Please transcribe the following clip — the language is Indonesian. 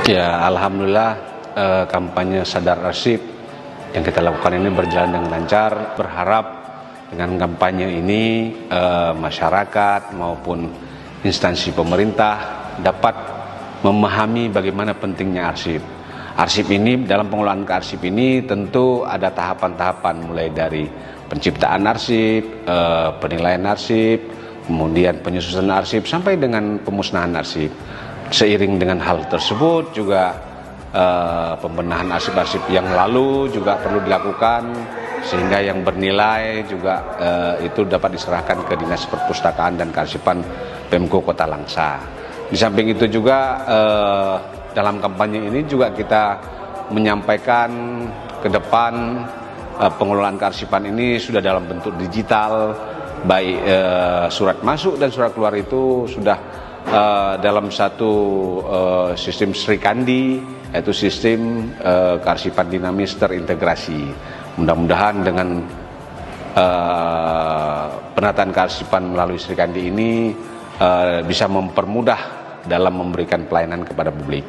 Ya, alhamdulillah kampanye Sadar Arsip yang kita lakukan ini berjalan dengan lancar. Berharap dengan kampanye ini masyarakat maupun instansi pemerintah dapat memahami bagaimana pentingnya arsip. Arsip ini, dalam pengelolaan arsip ini tentu ada tahapan-tahapan, mulai dari penciptaan arsip, penilaian arsip, kemudian penyusunan arsip sampai dengan pemusnahan arsip. Seiring dengan hal tersebut juga pembenahan arsip-arsip yang lalu juga perlu dilakukan, sehingga yang bernilai juga itu dapat diserahkan ke Dinas Perpustakaan dan Kearsipan Pemko Kota Langsa. Di samping itu juga dalam kampanye ini juga kita menyampaikan ke depan pengelolaan kearsipan ini sudah dalam bentuk digital, baik surat masuk dan surat keluar itu sudah dalam satu sistem Sri Kandi, yaitu sistem kearsipan dinamis terintegrasi. Mudah-mudahan dengan penataan kearsipan melalui Sri Kandi ini bisa mempermudah dalam memberikan pelayanan kepada publik.